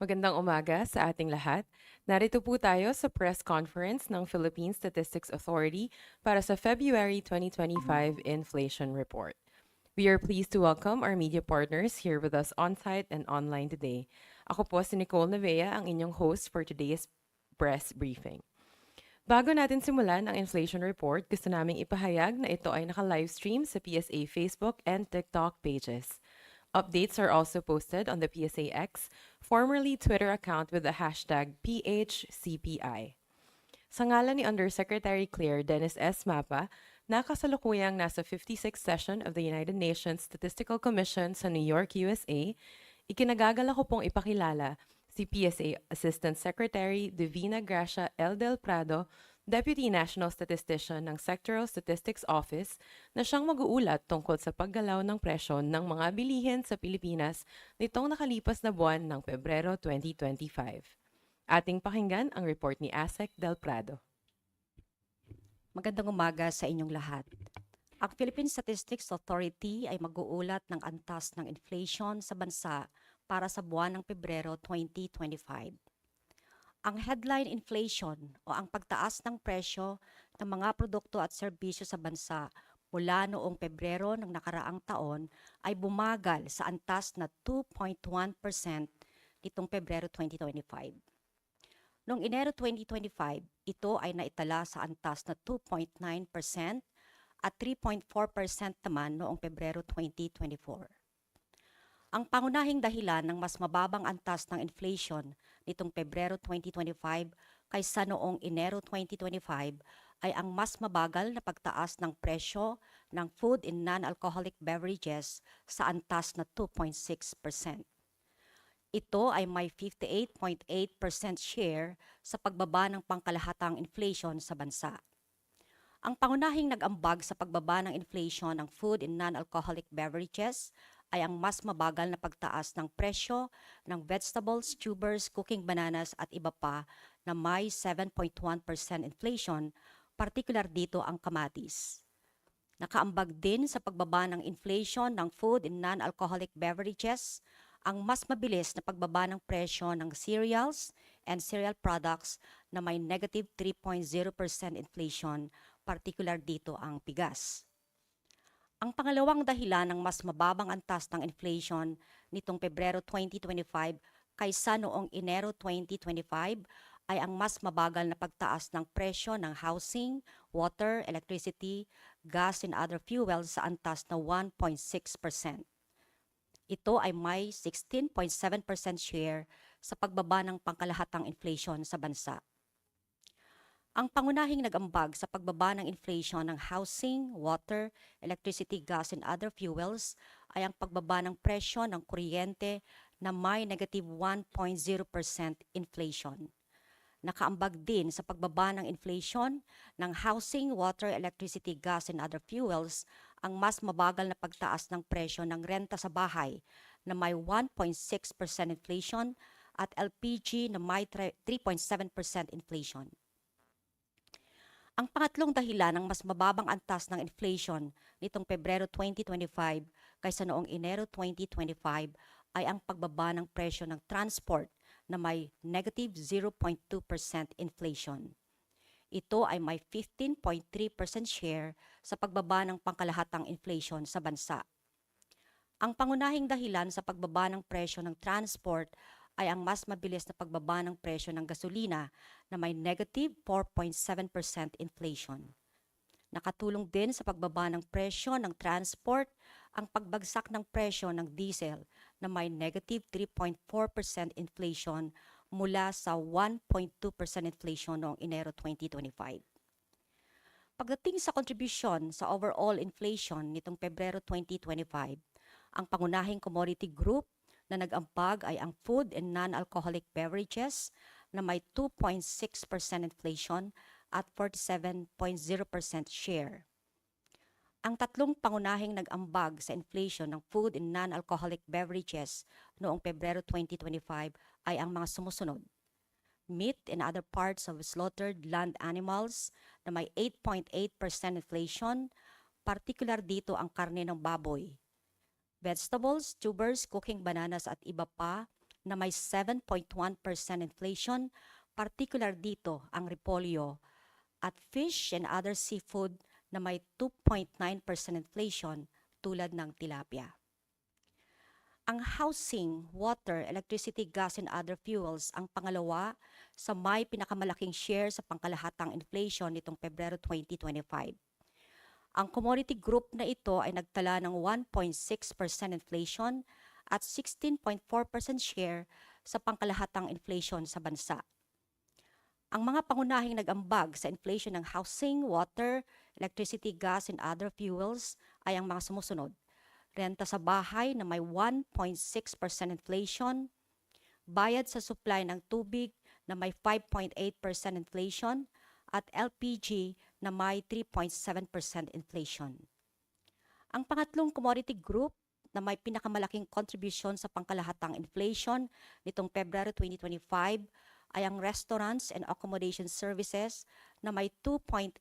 Magandang umaga sa ating lahat. Narito po tayo sa press conference ng Philippine Statistics Authority para sa February 2025 Inflation Report. We are pleased to welcome our media partners here with us on-site and online today. Ako po si Nicole Navea, ang inyong host for today's press briefing. Bago natin simulan ang inflation report, gusto naming ipahayag na ito ay naka-livestream sa PSA Facebook and TikTok pages. Updates are also posted on the PSA X, formerly Twitter account with the hashtag PHCPI. Sa ngalan ni Undersecretary Claire Dennis S. Mapa, na kasalukuyang nasa 56th session of the United Nations Statistical Commission sa New York, USA, ikinagagala ko pong ipakilala si PSA Assistant Secretary Divina Gracia L. Del Prado, Deputy National Statistician ng Sectoral Statistics Office, na siyang mag-uulat tungkol sa paggalaw ng presyo ng mga bilihin sa Pilipinas nitong nakalipas na buwan ng Pebrero 2025. Ating pakinggan ang report ni ASEC Del Prado. Magandang umaga sa inyong lahat. Ang Philippine Statistics Authority ay mag-uulat ng antas ng inflation sa bansa para sa buwan ng Pebrero 2025. Ang headline inflation o ang pagtaas ng presyo ng mga produkto at serbisyo sa bansa mula noong Pebrero ng nakaraang taon ay bumagal sa antas na 2.1% nitong Pebrero 2025. Noong Enero 2025, ito ay naitala sa antas na 2.9% at 3.4% naman noong Pebrero 2024. Ang pangunahing dahilan ng mas mababang antas ng inflation nitong Pebrero 2025 kaysa noong Enero 2025 ay ang mas mabagal na pagtaas ng presyo ng food and non-alcoholic beverages sa antas na 2.6%. Ito ay may 58.8% share sa pagbaba ng pangkalahatang inflation sa bansa. Ang pangunahing nag-ambag sa pagbaba ng inflation ng food and non-alcoholic beverages ay ang mas mabagal na pagtaas ng presyo ng vegetables, tubers, cooking bananas at iba pa na may 7.1% inflation, partikular dito ang kamatis. Nakaambag din sa pagbaba ng inflation ng food and non-alcoholic beverages ang mas mabilis na pagbaba ng presyo ng cereals and cereal products na may negative 3.0% inflation, partikular dito ang bigas. Ang pangalawang dahilan ng mas mababang antas ng inflation nitong Pebrero 2025 kaysa noong Enero 2025 ay ang mas mabagal na pagtaas ng presyo ng housing, water, electricity, gas and other fuels sa antas na 1.6%. Ito ay may 16.7% share sa pagbaba ng pangkalahatang inflation sa bansa. Ang pangunahing nag-ambag sa pagbaba ng inflation ng housing, water, electricity, gas, and other fuels ay ang pagbaba ng presyo ng kuryente na may negative 1.0% inflation. Nakaambag din sa pagbaba ng inflation ng housing, water, electricity, gas, and other fuels ang mas mabagal na pagtaas ng presyo ng renta sa bahay na may 1.6% inflation at LPG na may 3.7% inflation. Ang pangatlong dahilan ng mas mababang antas ng inflation nitong Pebrero 2025 kaysa noong Enero 2025 ay ang pagbaba ng presyo ng transport na may negative 0.2% inflation. Ito ay may 15.3% share sa pagbaba ng pangkalahatang inflation sa bansa. Ang pangunahing dahilan sa pagbaba ng presyo ng transport ay ang mas mabilis na pagbaba ng presyo ng gasolina na may negative 4.7% inflation. Nakatulong din sa pagbaba ng presyo ng transport ang pagbagsak ng presyo ng diesel na may negative 3.4% inflation mula sa 1.2% inflation noong Enero 2025. Pagdating sa kontribusyon sa overall inflation nitong Pebrero 2025, ang pangunahing commodity group na nag-ambag ay ang food and non-alcoholic beverages na may 2.6% inflation at 47.0% share. Ang tatlong pangunahing nag-ambag sa inflation ng food and non-alcoholic beverages noong Pebrero 2025 ay ang mga sumusunod. Meat and other parts of slaughtered land animals na may 8.8% inflation, partikular dito ang karne ng baboy. Vegetables, tubers, cooking bananas at iba pa na may 7.1% inflation, particular dito ang repolyo, at fish and other seafood na may 2.9% inflation tulad ng tilapia. Ang housing, water, electricity, gas, and other fuels ang pangalawa sa may pinakamalaking share sa pangkalahatang inflation nitong Pebrero 2025. Ang commodity group na ito ay nagtala ng 1.6% inflation at 16.4% share sa pangkalahatang inflation sa bansa. Ang mga pangunahing nag-ambag sa inflation ng housing, water, electricity, gas, and other fuels ay ang mga sumusunod. Renta sa bahay na may 1.6% inflation, bayad sa supply ng tubig na may 5.8% inflation, at LPG na may 3.7% inflation. Ang pangatlong commodity group na may pinakamalaking contribution sa pangkalahatang inflation nitong Pebrero 2025 ay ang restaurants and accommodation services na may 2.8%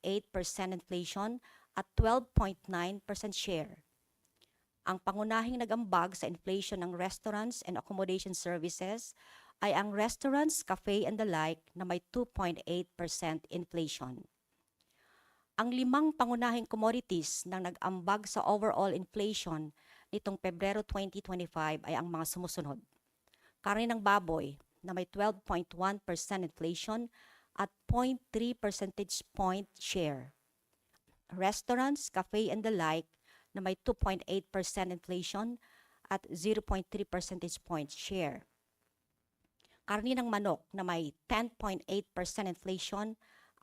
inflation at 12.9% share. Ang pangunahing nag-ambag sa inflation ng restaurants and accommodation services ay ang restaurants, cafe, and the like na may 2.8% inflation. Ang 5 pangunahing commodities na nag-ambag sa overall inflation nitong Pebrero 2025 ay ang mga sumusunod. Karne ng baboy na may 12.1% inflation at 0.3 percentage point share. Restaurants, cafe, and the like na may 2.8% inflation at 0.3 percentage point share. Karne ng manok na may 10.8% inflation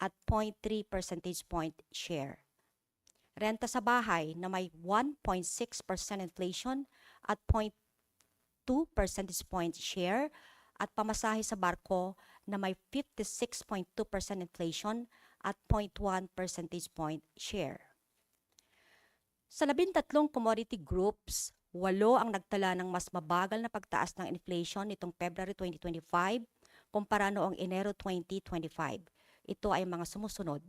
at 0.3 percentage point share. Renta sa bahay na may 1.6% inflation at 0.2 percentage point share, at pamasahe sa barko na may 56.2% inflation at 0.1 percentage point share. Sa 13 commodity groups, 8 ang nagtala ng mas mabagal na pagtaas ng inflation nitong February 2025 kumpara noong Enero 2025. Ito ay mga sumusunod.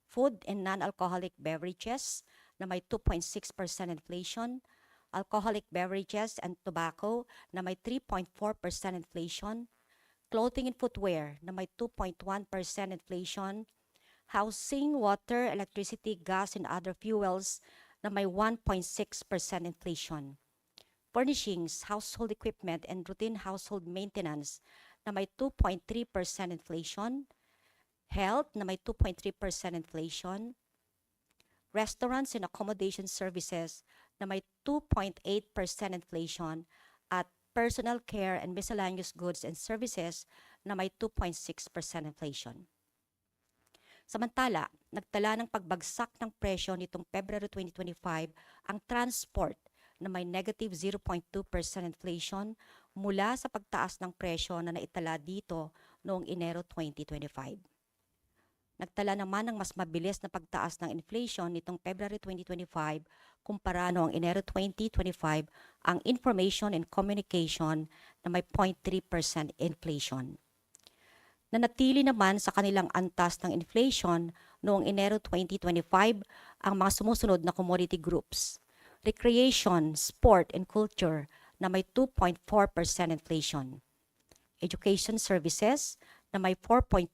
Food and non-alcoholic beverages na may 2.6% inflation, alcoholic beverages and tobacco na may 3.4% inflation, clothing and footwear na may 2.1% inflation, housing, water, electricity, gas, and other fuels na may 1.6% inflation. Furnishings, household equipment, and routine household maintenance na may 2.3% inflation. Health na may 2.3% inflation. Restaurants and accommodation services na may 2.8% inflation. At personal care and miscellaneous goods and services na may 2.6% inflation. Samantala, nagtala ng pagbagsak ng presyo nitong Pebrero 2025 ang transport na may negative 0.2% inflation mula sa pagtaas ng presyo na naitala dito noong Enero 2025. Nagtala naman ng mas mabilis na pagtaas ng inflation nitong February 2025 kumpara noong Enero 2025 ang information and communication na may 0.3% inflation. Nanatili naman sa kanilang antas ng inflation noong Enero 2025 ang mga sumusunod na commodity groups. Recreation, sport, and culture na may 2.4% inflation. Education services na may 4.2%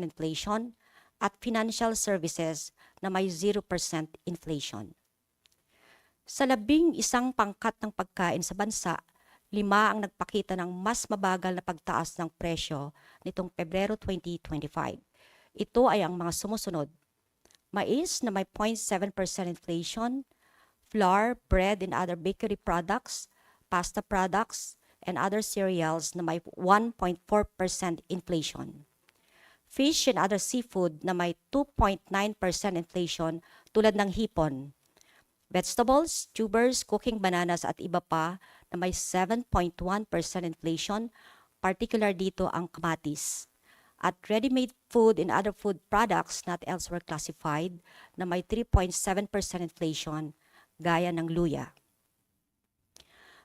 inflation at financial services na may 0% inflation. Sa 11 pangkat ng pagkain sa bansa, 5 ang nagpakita ng mas mabagal na pagtaas ng presyo nitong Pebrero 2025. Ito ay ang mga sumusunod. Mais na may 0.7% inflation, flour, bread and other bakery products, pasta products, and other cereals na may 1.4% inflation. Fish and other seafood na may 2.9% inflation tulad ng hipon. Vegetables, tubers, cooking bananas at iba pa na may 7.1% inflation, particular dito ang kamatis. At ready-made food and other food products not elsewhere classified na may 3.7% inflation, gaya ng luya.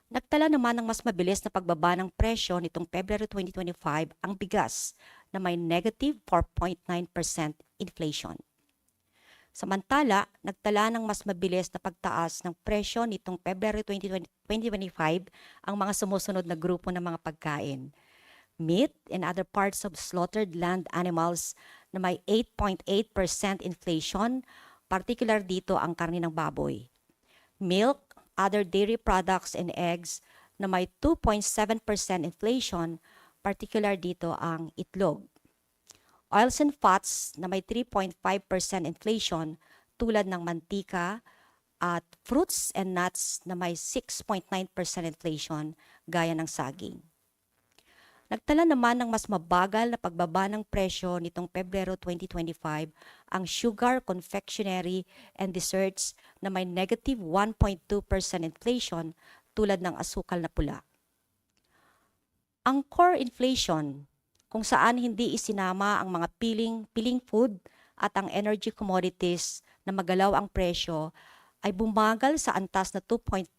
Nagtala naman ng mas mabilis na pagbaba ng presyo nitong February 2025 ang bigas na may negative 4.9% inflation. Samantala, nagtala ng mas mabilis na pagtaas ng presyo nitong Pebrero 2025 ang mga sumusunod na grupo ng mga pagkain. Meat and other parts of slaughtered land animals na may 8.8% inflation, particular dito ang karne ng baboy. Milk, other dairy products and eggs na may 2.7% inflation, particular dito ang itlog. Oils and fats na may 3.5% inflation tulad ng mantika at fruits and nuts na may 6.9% inflation gaya ng saging. Nagtala naman ng mas mabagal na pagbaba ng presyo nitong Pebrero 2025 ang sugar, confectionery, and desserts na may negative 1.2% inflation tulad ng asukal na pula. Ang core inflation, kung saan hindi isinama ang mga piling food at ang energy commodities na magalaw ang presyo, ay bumagal sa antas na 2.4%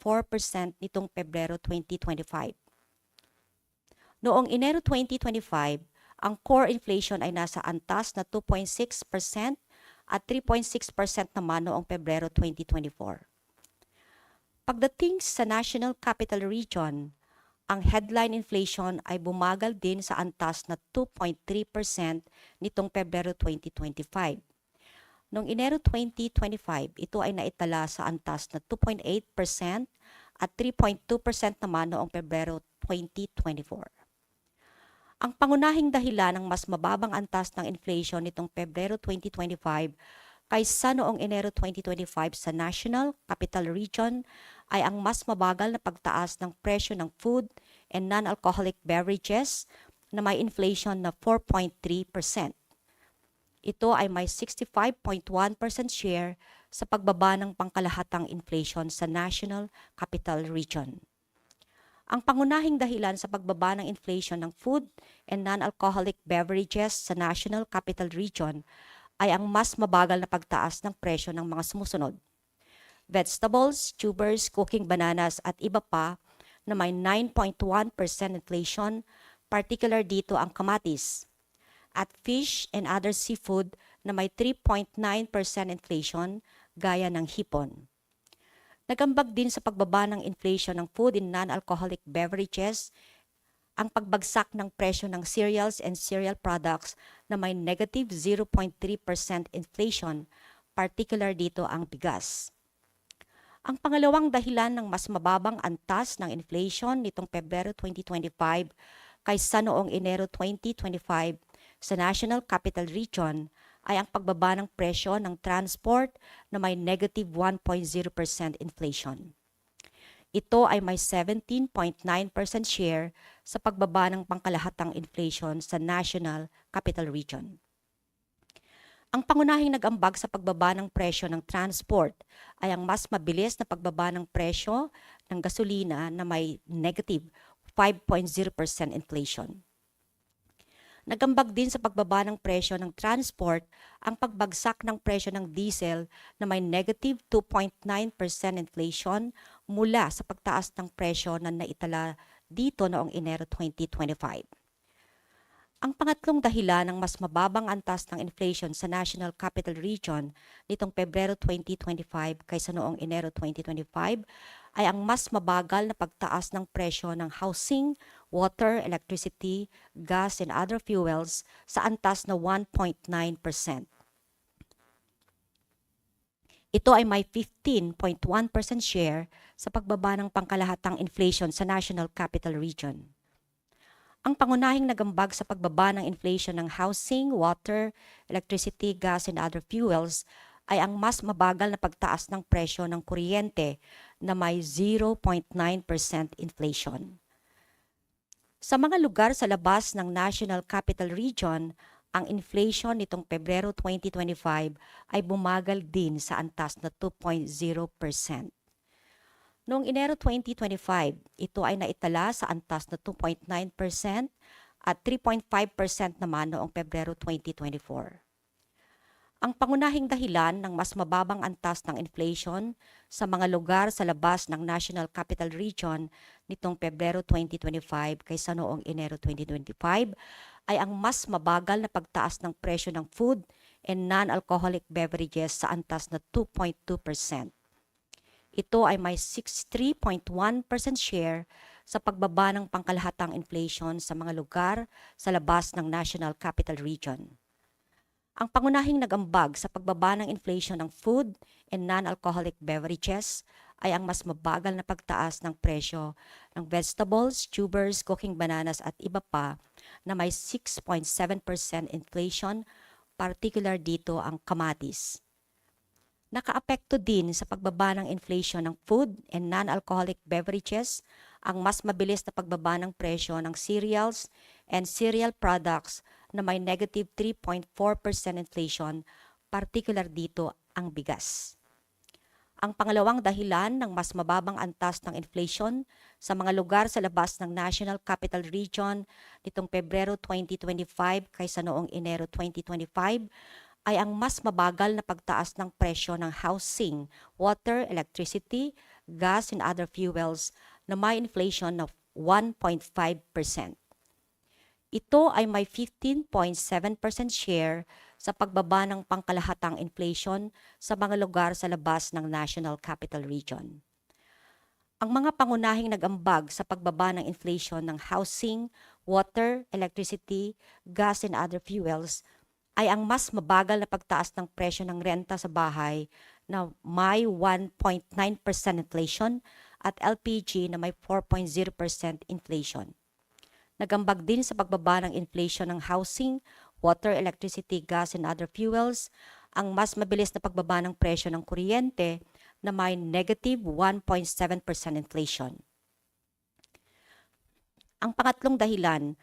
nitong Pebrero 2025. Noong Enero 2025, ang core inflation ay nasa antas na 2.6% at 3.6% naman noong Pebrero 2024. Pagdating sa National Capital Region, ang headline inflation ay bumagal din sa antas na 2.3% nitong Pebrero 2025. Noong Enero 2025, ito ay naitala sa antas na 2.8% at 3.2% naman noong Pebrero 2024. Ang pangunahing dahilan ng mas mababang antas ng inflation nitong Pebrero 2025 kaysa noong Enero 2025 sa National Capital Region ay ang mas mabagal na pagtaas ng presyo ng food and non-alcoholic beverages na may inflation na 4.3%. Ito ay may 65.1% share sa pagbaba ng pangkalahatang inflation sa National Capital Region. Ang pangunahing dahilan sa pagbaba ng inflation ng food and non-alcoholic beverages sa National Capital Region ay ang mas mabagal na pagtaas ng presyo ng mga sumusunod. Vegetables, tubers, cooking bananas at iba pa na may 9.1% inflation, particular dito ang kamatis. At fish and other seafood na may 3.9% inflation, gaya ng hipon. Nagambag din sa pagbaba ng inflation ng food and non-alcoholic beverages ang pagbagsak ng presyo ng cereals and cereal products na may negative 0.3% inflation, particular dito ang bigas. Ang pangalawang dahilan ng mas mababang antas ng inflation nitong Pebrero 2025 kaysa noong Enero 2025 sa National Capital Region ay ang pagbaba ng presyo ng transport na may negative 1.0% inflation. Ito ay may 17.9% share sa pagbaba ng pangkalahatang inflation sa National Capital Region. Ang pangunahing nag-ambag sa pagbaba ng presyo ng transport ay ang mas mabilis na pagbaba ng presyo ng gasolina na may negative 5.0% inflation. Nagambag din sa pagbaba ng presyo ng transport ang pagbagsak ng presyo ng diesel na may negative 2.9% inflation mula sa pagtaas ng presyo na naitala dito noong Enero 2025. Ang pangatlong dahilan ng mas mababang antas ng inflation sa National Capital Region nitong Pebrero 2025 kaysa noong Enero 2025 ay ang mas mabagal na pagtaas ng presyo ng housing, water, electricity, gas, and other fuels sa antas na 1.9%. Ito ay may 15.1% share sa pagbaba ng pangkalahatang inflation sa National Capital Region. Ang pangunahing nagambag sa pagbaba ng inflation ng housing, water, electricity, gas, and other fuels ay ang mas mabagal na pagtaas ng presyo ng kuryente na may 0.9% inflation. Sa mga lugar sa labas ng National Capital Region, ang inflation nitong Pebrero 2025 ay bumagal din sa antas na 2.0%. Noong Enero 2025, ito ay naitala sa antas na 2.9% at 3.5% naman noong Pebrero 2024. Ang pangunahing dahilan ng mas mababang antas ng inflation sa mga lugar sa labas ng National Capital Region nitong Pebrero 2025 kaysa noong Enero 2025 ay ang mas mabagal na pagtaas ng presyo ng food and non-alcoholic beverages sa antas na 2.2%. Ito ay may 63.1% share sa pagbaba ng pangkalahatang inflation sa mga lugar sa labas ng National Capital Region. Ang pangunahing nagambag sa pagbaba ng inflation ng food and non-alcoholic beverages ay ang mas mabagal na pagtaas ng presyo ng vegetables, tubers, cooking bananas at iba pa na may 6.7% inflation, particular dito ang kamatis. Nakaapekto din sa pagbaba ng inflation ng food and non-alcoholic beverages ang mas mabilis na pagbaba ng presyo ng cereals and cereal products na may negative 3.4% inflation, particular dito ang bigas. Ang pangalawang dahilan ng mas mababang antas ng inflation sa mga lugar sa labas ng National Capital Region nitong Pebrero 2025 kaysa noong Enero 2025 ay ang mas mabagal na pagtaas ng presyo ng housing, water, electricity, gas, and other fuels na may inflation of 1.5%. Ito ay may 15.7% share sa pagbaba ng pangkalahatang inflation sa mga lugar sa labas ng National Capital Region. Ang mga pangunahing nag-ambag sa pagbaba ng inflation ng housing, water, electricity, gas, and other fuels ay ang mas mabagal na pagtaas ng presyo ng renta sa bahay na may 1.9% inflation at LPG na may 4.0% inflation. Nagambag din sa pagbaba ng inflation ng housing, water, electricity, gas, and other fuels ang mas mabilis na pagbaba ng presyo ng kuryente na may negative 1.7% inflation. Ang pangatlong dahilan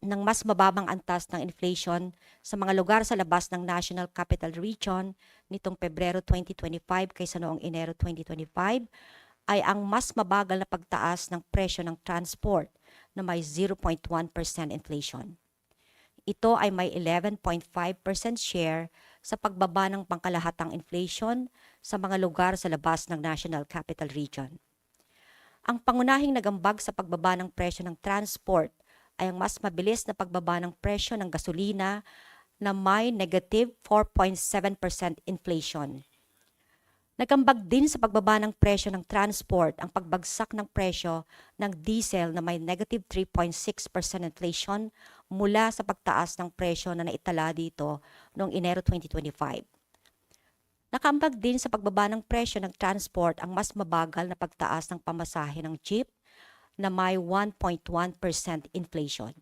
ng mas mababang antas ng inflation sa mga lugar sa labas ng National Capital Region nitong Pebrero 2025 kaysa noong Enero 2025 ay ang mas mabagal na pagtaas ng presyo ng transport na may 0.1% inflation. Ito ay may 11.5% share sa pagbaba ng pangkalahatang inflation sa mga lugar sa labas ng National Capital Region. Ang pangunahing nagambag sa pagbaba ng presyo ng transport ay ang mas mabilis na pagbaba ng presyo ng gasolina na may negative 4.7% inflation. Nagambag din sa pagbaba ng presyo ng transport ang pagbagsak ng presyo ng diesel na may negative 3.6% inflation mula sa pagtaas ng presyo na naitala dito noong Enero 2025. Nakaambag din sa pagbaba ng presyo ng transport ang mas mabagal na pagtaas ng pamasahe ng jeep na may 1.1% inflation.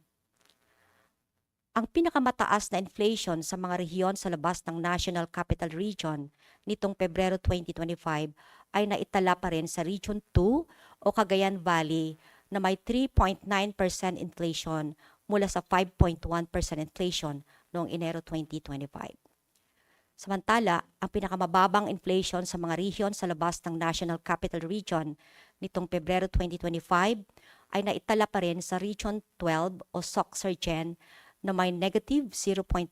Ang pinakamataas na inflation sa mga rehiyon sa labas ng National Capital Region nitong Pebrero 2025 ay naitala pa rin sa Region 2 o Cagayan Valley na may 3.9% inflation mula sa 5.1% inflation noong Enero 2025. Samantala, ang pinakamababang inflation sa mga rehiyon sa labas ng National Capital Region nitong Pebrero 2025 ay naitala pa rin sa Region 12 o SOC-Sargen na may negative 0.3%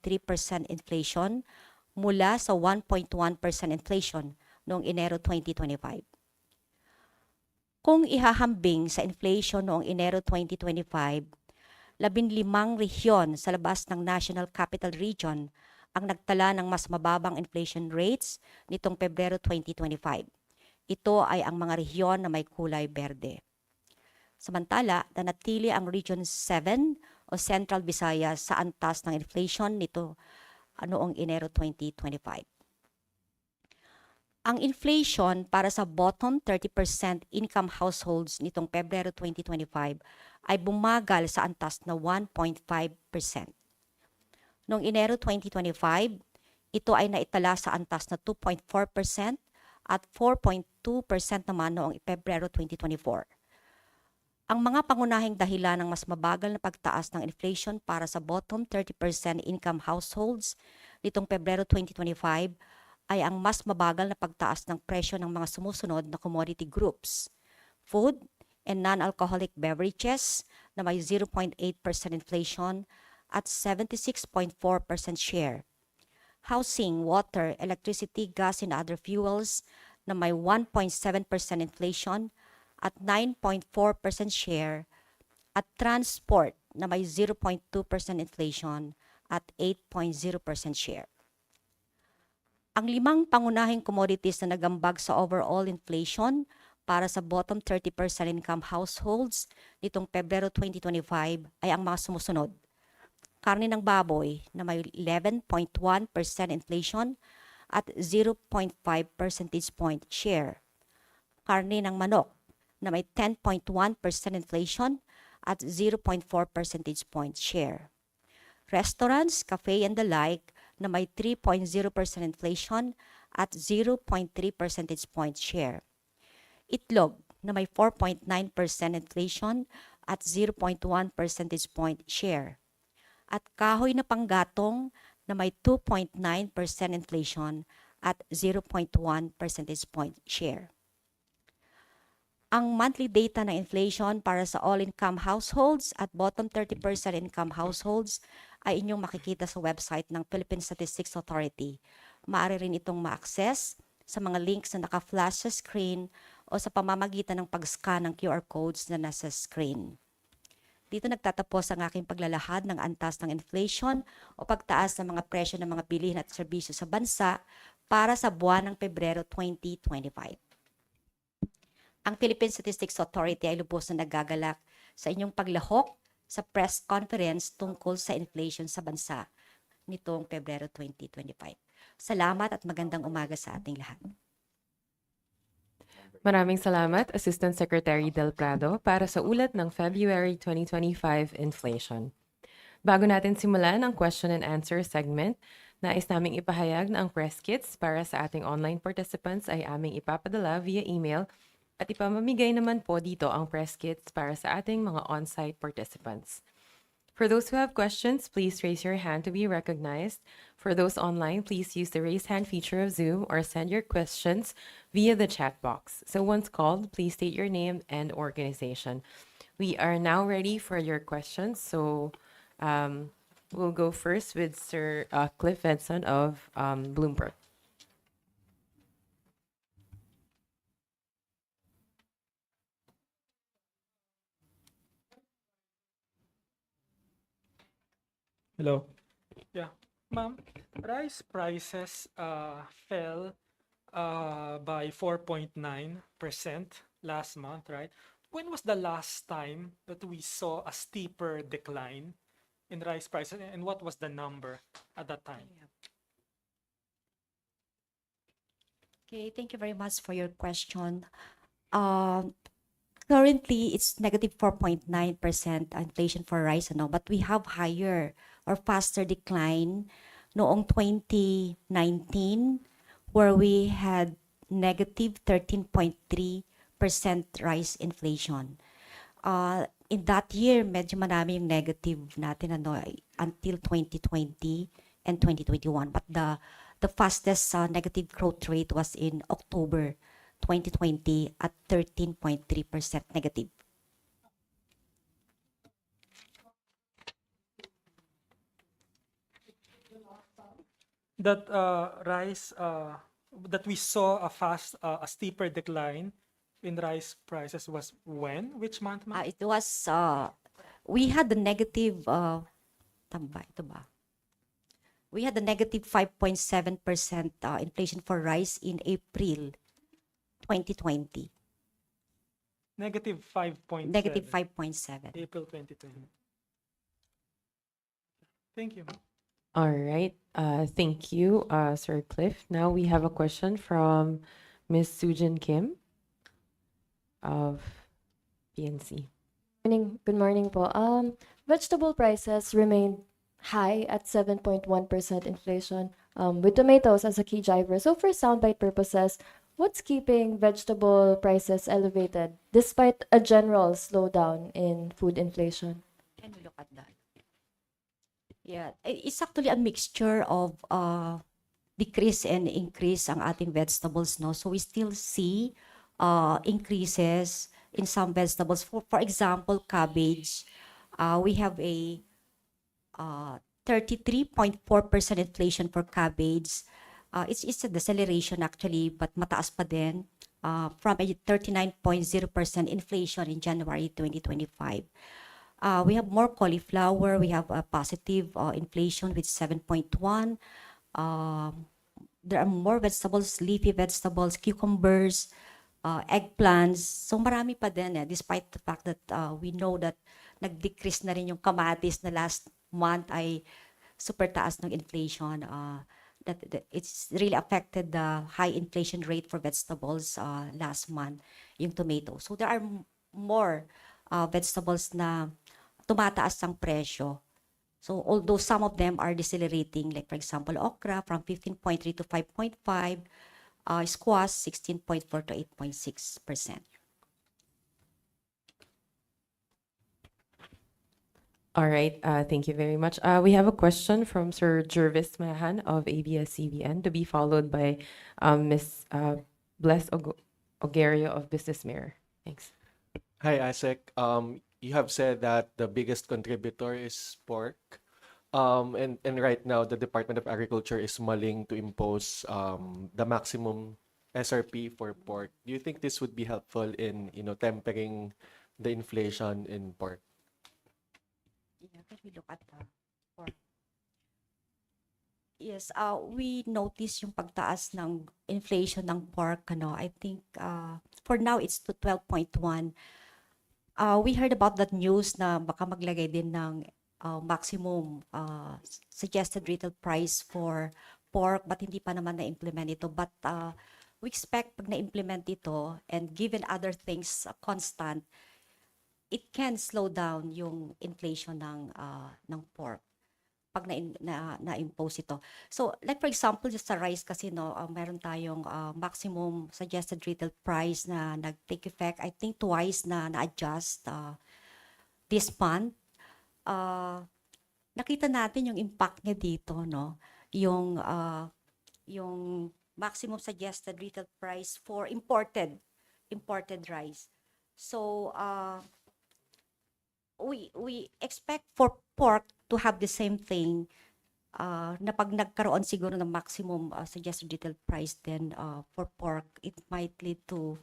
inflation mula sa 1.1% inflation noong Enero 2025. Kung ihahambing sa inflation noong Enero 2025, 15 rehiyon sa labas ng National Capital Region ang nagtala ng mas mababang inflation rates nitong Pebrero 2025. Ito ay ang mga rehiyon na may kulay berde. Samantala, nanatili ang Region 7 o Central Visayas sa antas ng inflation nito noong Enero 2025. Ang inflation para sa bottom 30% income households nitong Pebrero 2025 ay bumagal sa antas na 1.5%. Noong Enero 2025, ito ay naitala sa antas na 2.4% at 4.2% naman noong Pebrero 2024. Ang mga pangunahing dahilan ng mas mabagal na pagtaas ng inflation para sa bottom 30% income households nitong Pebrero 2025 ay ang mas mabagal na pagtaas ng presyo ng mga sumusunod na commodity groups: food and non-alcoholic beverages na may 0.8% inflation at 76.4% share, housing, water, electricity, gas, and other fuels na may 1.7% inflation at 9.4% share, at transport na may 0.2% inflation at 8.0% share. Ang 5 pangunahing commodities na nagambag sa overall inflation para sa bottom 30% income households nitong Pebrero 2025 ay ang mga sumusunod. Karne ng baboy na may 11.1% inflation at 0.5 percentage point share. Karne ng manok na may 10.1% inflation at 0.4 percentage point share. Restaurants, cafe, and the like na may 3.0% inflation at 0.3 percentage point share. Itlog na may 4.9% inflation at 0.1 percentage point share. At kahoy na panggatong na may 2.9% inflation at 0.1 percentage point share. Ang monthly data na inflation para sa all-income households at bottom 30% income households ay inyong makikita sa website ng Philippine Statistics Authority. Maaari rin itong ma-access sa mga links na naka-flash sa screen o sa pamamagitan ng pag-scan ng QR codes na nasa screen. Dito nagtatapos ang aking paglalahad ng antas ng inflation o pagtaas ng mga presyo ng mga bilihin at serbisyo sa bansa para sa buwan ng Pebrero 2025. Ang Philippine Statistics Authority ay lubos na nagagalak sa inyong paglahok sa press conference tungkol sa inflation sa bansa nitong Pebrero 2025. Salamat at magandang umaga sa ating lahat. Maraming salamat, Assistant Secretary Del Prado, para sa ulat ng February 2025 inflation. Bago natin simulan ang question and answer segment, nais naming ipahayag na ang press kits para sa ating online participants ay aming ipapadala via email at ipamamigay naman po dito ang press kits para sa ating mga on-site participants. For those who have questions, please raise your hand to be recognized. For those online, please use the raise hand feature of Zoom or send your questions via the chat box. So once called, please state your name and organization. We are now ready for your questions. So we'll go first with Sir Cliff Edson of Bloomberg. Hello. Yeah. Ma'am, rice prices fell by 4.9% last month, right? When was the last time that we saw a steeper decline in rice prices, and what was the number at that time? Okay, thank you very much for your question. Currently, it's negative 4.9% inflation for rice, but we have higher or faster decline noong 2019, where we had negative 13.3% rice inflation. In that year, medyo marami yung negative natin until 2020 and 2021. But the fastest negative growth rate was in October 2020 at 13.3% negative. That rice that we saw a steeper decline in rice prices was when? Which month, ma'am? It was, we had the negative, tama ba? Ito ba? We had the negative 5.7% inflation for rice in April 2020. Negative 5.7. Negative 5.7. April 2020. Thank you. All right. Thank you, Sir Cliff. Now we have a question from Ms. Sujin Kim of PNC. Good morning po. Vegetable prices remained high at 7.1% inflation, with tomatoes as a key driver. So for soundbite purposes, what's keeping vegetable prices elevated despite a general slowdown in food inflation? Can we look at that? Yeah, it's actually a mixture of decrease and increase ang ating vegetables, no? So we still see increases in some vegetables. For example, cabbage, we have a 33.4% inflation for cabbage. It's a deceleration actually, but mataas pa din from a 39.0% inflation in January 2025. We have more cauliflower. We have a positive inflation with 7.1. there are more vegetables, leafy vegetables, cucumbers, eggplants. So marami pa din despite the fact that we know that nag-decrease na rin yung kamatis na last month ay super taas ng inflation. That it's really affected the high inflation rate for vegetables last month, yung tomato. So there are more vegetables na tumataas ang presyo. So although some of them are decelerating, like for example, okra from 15.3 to 5.5, squash 16.4 to 8.6%. All right, thank you very much. We have a question from Sir Jervis Mahan of ABS-CBN to be followed by Ms. Bless Ogerio of Business Mirror. Thanks. Hi, Asek. You have said that the biggest contributor is pork. And right now, the Department of Agriculture is mulling to impose the maximum SRP for pork. Do you think this would be helpful in, tempering the inflation in pork? Yeah, can we look at the pork? Yes, we notice yung pagtaas ng inflation ng pork. I think for now it's to 12.1. We heard about that news na baka maglagay din ng maximum suggested retail price for pork, but hindi pa naman na-implement ito. But we expect pag na-implement ito and given other things constant, it can slow down yung inflation ng pork pag na-impose ito. So, like for example, just sa rice kasi, meron tayong maximum suggested retail price na nag-take effect, I think twice na na-adjust this month. Nakita natin yung impact niya dito, yung maximum suggested retail price for imported rice. So, we expect for pork to have the same thing na pag nagkaroon siguro ng maximum suggested retail price, then for pork, it might lead to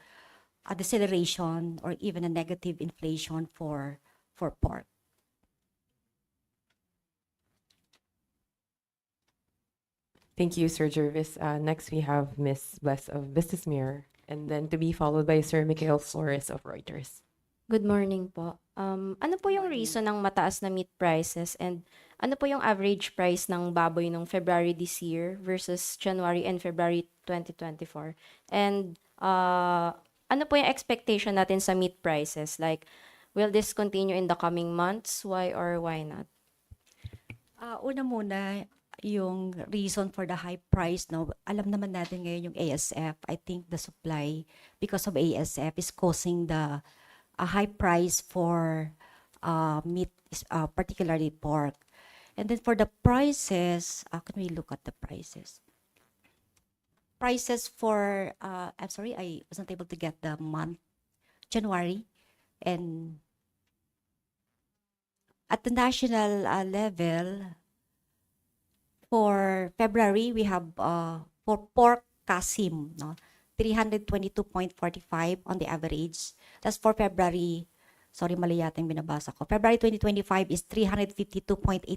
a deceleration or even a negative inflation for pork. Thank you, Sir Jervis. Next, we have Ms. Bless of Business Mirror, and then to be followed by Sir Mikhail Flores of Reuters. Good morning po. Ano po yung reason ng mataas na meat prices and ano po yung average price ng baboy nung February this year versus January and February 2024? And ano po yung expectation natin sa meat prices? Like, will this continue in the coming months? Why or why not? Una muna, yung reason for the high price, alam naman natin ngayon yung ASF. I think the supply, because of ASF, is causing the a high price for meat, particularly pork. And then for the prices, can we look at the prices? Prices for, I'm sorry, I wasn't able to get the month, January. And at the national level, for February, we have for pork kasim, 322.45 on the average. That's for February. Sorry, mali yata yung binabasa ko. February 2025 is 352.89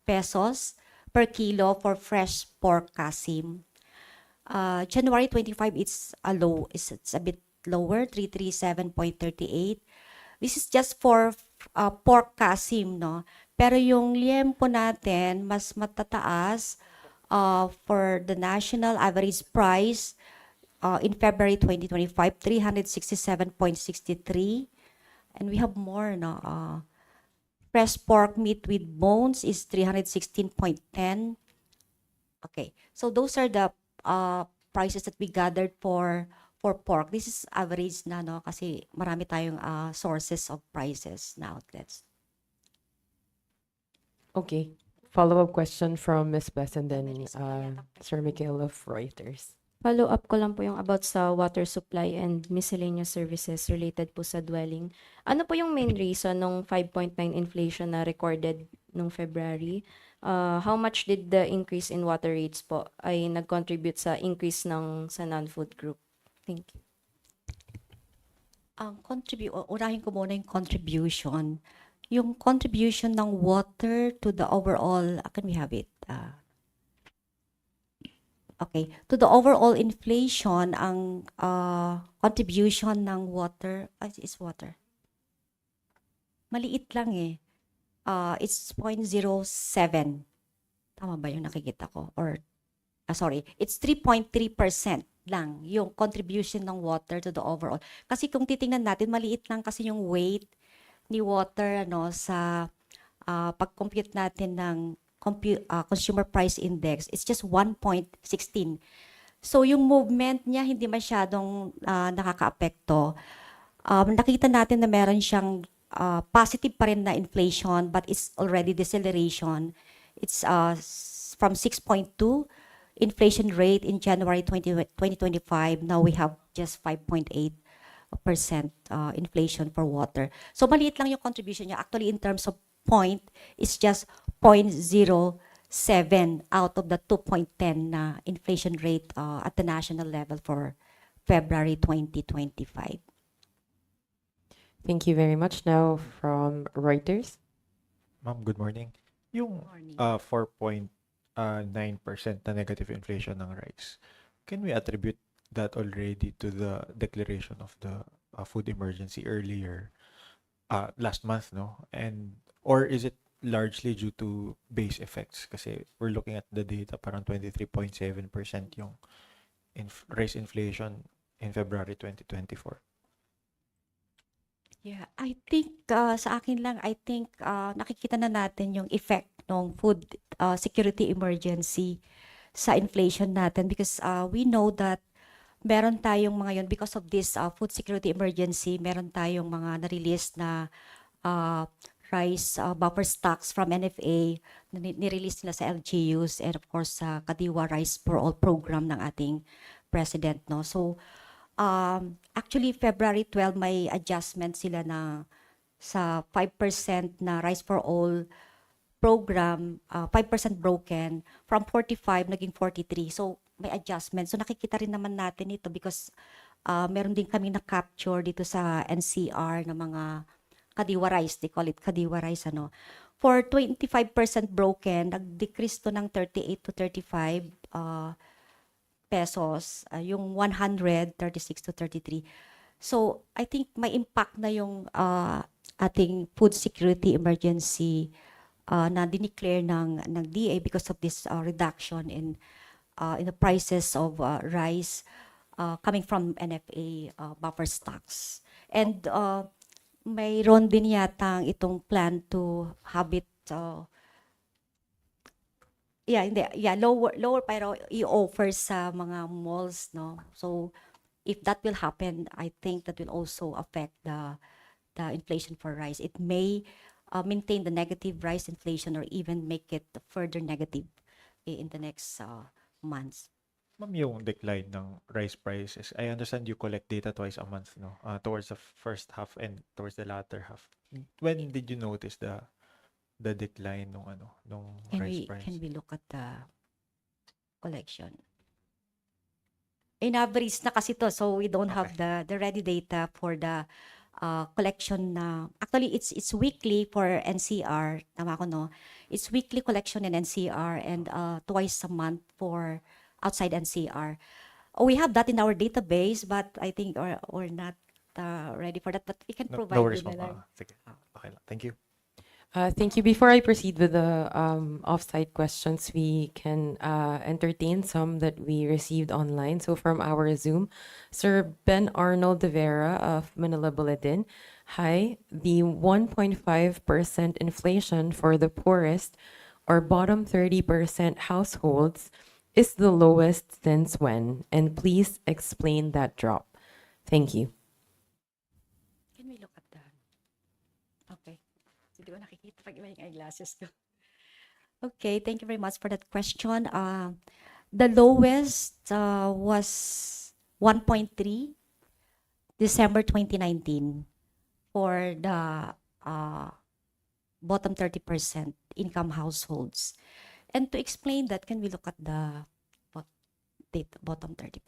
pesos per kilo for fresh pork kasim. January 25, it's a bit lower, 337.38. This is just for pork kasim, Pero yung liempo natin, mas matataas for the national average price in February 2025, 367.63. And we have more, fresh pork meat with bones is 316.10. Okay, so those are the prices that we gathered for pork. This is average na, kasi marami tayong sources of prices na outlets. Okay. Follow-up question from Ms. Bless and then Sir Mikhail of Reuters. Follow-up ko lang po yung about sa water supply and miscellaneous services related po sa dwelling. Ano po yung main reason ng 5.9 inflation na recorded nung February? How much did the increase in water rates po ay nag-contribute sa increase sa non-food group? Thank you. Unahin ko muna yung contribution. Yung contribution ng water to the overall, can we have it? Okay, to the overall inflation, ang contribution ng water, is water. Maliit lang eh. It's 0.07. Tama ba yung nakikita ko? Or, sorry, it's 3.3% lang yung contribution ng water to the overall. Kasi kung titingnan natin, maliit lang kasi yung weight ni water ano sa pag-compute natin ng consumer price index. It's just 1.16. So yung movement niya hindi masyadong nakakaapekto. Nakita natin na meron siyang positive pa rin na inflation but it's already deceleration. It's from 6.2 inflation rate in January 2025. Now we have just 5.8% inflation for water. So maliit lang yung contribution niya. Actually, in terms of point, it's just 0.07 out of the 2.10 na inflation rate at the national level for February 2025. Thank you very much. Now from Reuters. Ma'am, good morning. Yung Morning. 4.9% na negative inflation ng rice, can we attribute that already to the declaration of the food emergency earlier last month, no? And or is it largely due to base effects? Kasi we're looking at the data, parang 23.7% yung rice inflation in February 2024. Yeah, I think sa akin lang, I think nakikita na natin yung effect ng food security emergency sa inflation natin because we know that meron tayong mga yun because of this food security emergency, meron tayong mga na-release na rice buffer stocks from NFA na nirelease nila sa LGUs and of course sa Kadiwa Rice for All program ng ating president, no? So actually, February 12, may adjustment sila na sa 5% na Rice for All program, 5% broken, from 45 naging 43. So, may adjustment. So, nakikita rin naman natin ito because meron din kami na-capture dito sa NCR na mga Kadiwa Rice. They call it Kadiwa Rice, ano. For 25% broken, nag-decrease to ng 38 to 35 pesos, yung 100, 36 to 33. So, I think may impact na yung ating food security emergency na dineclare ng DA because of this reduction in the prices of rice coming from NFA buffer stocks. And mayroon din yata itong plan to have it lower pero i-offer sa mga malls, no? So if that will happen, I think that will also affect the inflation for rice. It may maintain the negative rice inflation or even make it further negative in the next months. Ma'am, yung decline ng rice prices, I understand you collect data twice a month, no? Towards the first half and towards the latter half. When did you notice the decline nung rice price? Can we look at the collection? In average na kasi to, so we don't have the ready data for the collection na actually it's weekly for NCR, tama ko, no? It's weekly collection in NCR and twice a month for outside NCR. We have that in our database, but I think we're not ready for that, but we can provide No worries, you ma'am. Sige. Okay lang. Thank you. Thank you. Before I proceed with the off-site questions, we can entertain some that we received online. So from our Zoom, Sir Ben Arnold de Vera of Manila Bulletin. Hi, the 1.5% inflation for the poorest or bottom 30% households is the lowest since when? And please explain that drop. Thank you. Can we look at that? Okay. Hindi ko nakikita pag iba yung eyeglasses ko. Okay, thank you very much for that question. The lowest was 1.3 December 2019 for the bottom 30% income households. And to explain that, can we look at the bottom 30%?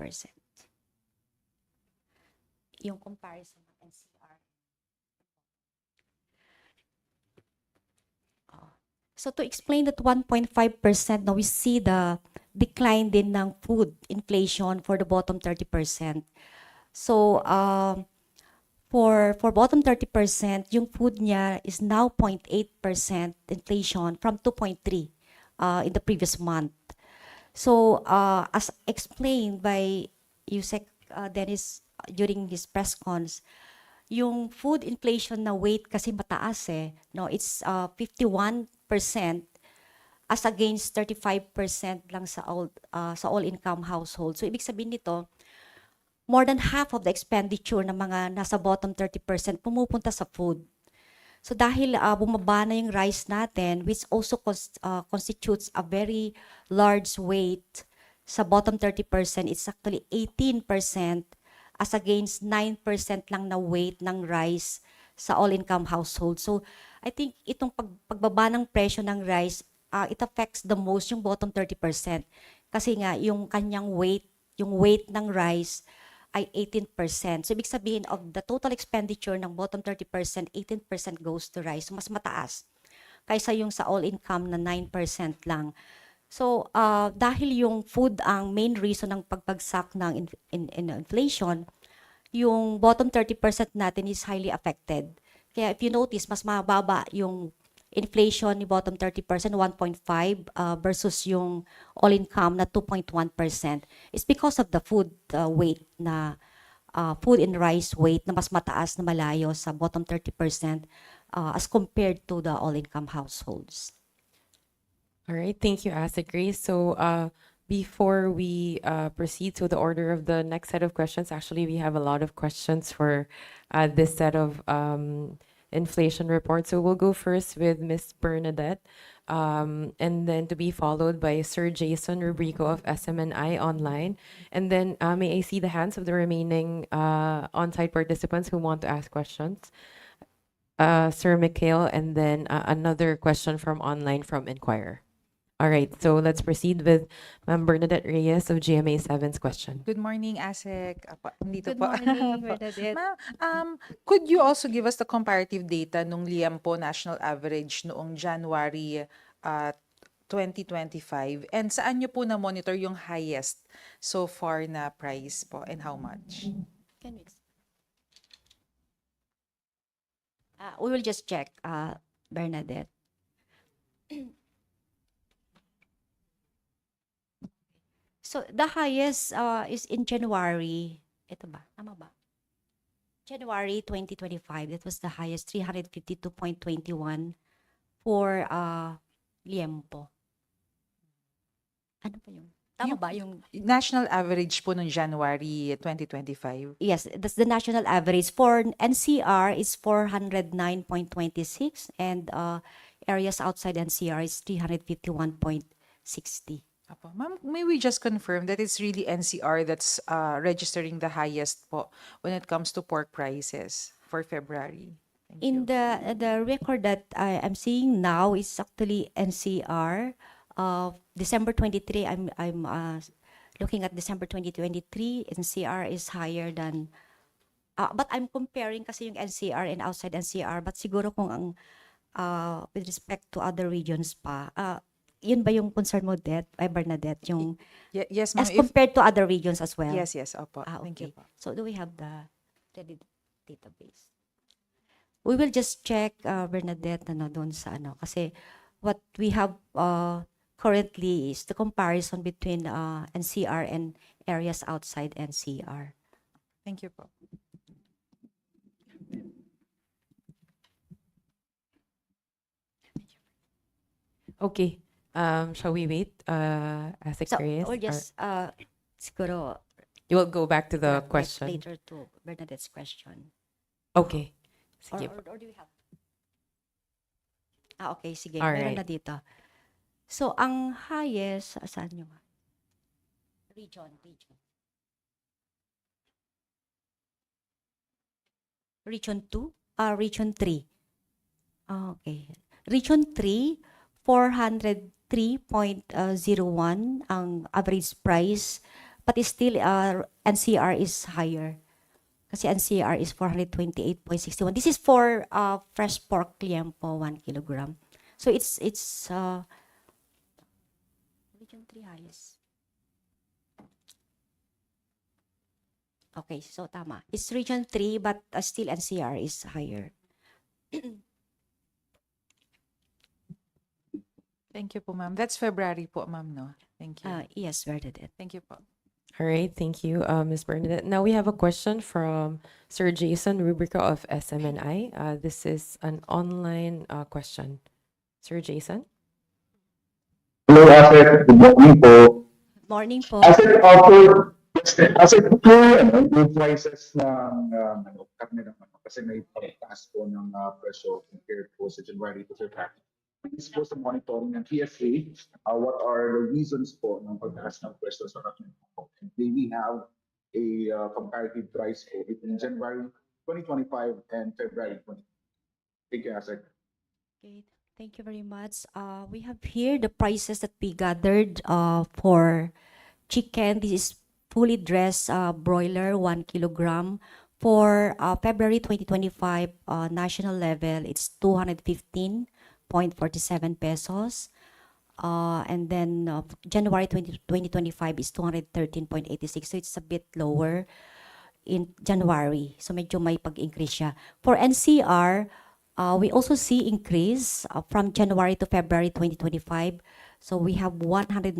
Yung comparison ng NCR. So to explain that 1.5%, now we see the decline din ng food inflation for the bottom 30%. So, for bottom 30%, yung food niya is now 0.8% inflation from 2.3 in the previous month. So, as explained by Yusek Dennis during his press cons, yung food inflation na weight kasi mataas eh. No, it's 51% as against 35% lang sa all-income household. So, ibig sabihin nito, more than half of the expenditure ng mga nasa bottom 30% pumupunta sa food. So dahil bumaba na yung rice natin, which also constitutes a very large weight sa bottom 30%, it's actually 18% as against 9% lang na weight ng rice sa all-income household. So I think itong pagbaba ng presyo ng rice, it affects the most yung bottom 30%. Kasi nga yung kanyang weight, yung weight ng rice ay 18%. So, ibig sabihin of the total expenditure ng bottom 30%, 18% goes to rice. So, mas mataas kaysa yung sa all-income na 9% lang. So, dahil yung food ang main reason ng pagbagsak ng inflation, yung bottom 30% natin is highly affected. Kaya if you notice, mas mababa yung inflation ni bottom 30%, 1.5 versus yung all-income na 2.1%. It's because of the food weight na food and rice weight na mas mataas na malayo sa bottom 30% as compared to the all-income households. All right, thank you, Asa Grace. So before we proceed to the order of the next set of questions, actually, we have a lot of questions for this set of inflation report. So we'll go first with Ms. Bernadette, and then to be followed by Sir Jason Rubrico of SMNI Online. And then may I see the hands of the remaining on-site participants who want to ask questions? Sir Mikhail, and then another question from online from Inquirer. All right, so let's proceed with Ma'am Bernadette Reyes of GMA 7's question. Good morning, ASEC. Nandito Good po. morning, Apo. Bernadette. Could you also give us the comparative data nung Liampo national average noong January 2025? And saan nyo po na-monitor yung highest so far na price po and how much? Can we we will just check, Bernadette. So the highest is in January. Ito ba? Tama ba? January 2025. That was the highest, 352.21 for Liempo. Ano pa yun? Tama ba yung... National average po nung January 2025. Yes, that's the national average. For NCR, it's 409.26 and areas outside NCR is 351.60. Apo. Ma'am, may we just confirm that it's really NCR that's registering the highest po when it comes to pork prices for February? Thank you. In the record that I'm seeing now is actually NCR. December 23, I'm looking at December 2023. NCR is higher than. But I'm comparing kasi yung NCR and outside NCR. But siguro kung ang with respect to other regions pa. Yun ba yung concern mo, Bernadette? Yung Yes, ma'am. as compared to other regions as well? Yes, opo. Thank you Okay. po. So do we have the database? We will just check, Bernadette, doon sa kasi what we have currently is the comparison between NCR and areas outside NCR. Thank you po. Okay, shall we wait, as So Reyes? we'll just siguro You will go back to the next question. later to Bernadette's question. Okay. Or, Sige. or do we have? Okay, sige. All Meron right. na dito. So, ang highest, saan nyo? Region. Region 2? Region 3. Okay. Region 3, 403.01 ang average price. But still, NCR is higher. Kasi NCR is 428.61. This is for fresh pork liempo, 1 kilogram. So it's region 3 highest. Okay, so tama. It's Region 3, but still NCR is higher. Thank you po, ma'am. That's February po, ma'am, no? Thank you. Yes, where did it? Thank you po. All right, thank you, Ms. Bernadette. Now we have a question from Sir Jason Rubrica of SMNI. This is an online question. Sir Jason? Hello, Asset. Good morning po. Morning po. Asset, yung prices ng karne ng kasi may pagtaas po ng presyo compared po sa January to February. Please po sa monitoring ng PFA, what are the reasons po ng pagtaas ng presyo sa karne? May we have a comparative price po between January 2025 and February 2025? Thank you, Asset. Okay, thank you very much. We have here the prices that we gathered for chicken. This is fully dressed broiler, 1 kilogram. For February 2025 national level, it's 215.47 pesos. And then January 2025 is 213.86. So it's a bit lower in January. So medyo may pag-increase siya. For NCR, we also see increase from January to February 2025. So we have 191.65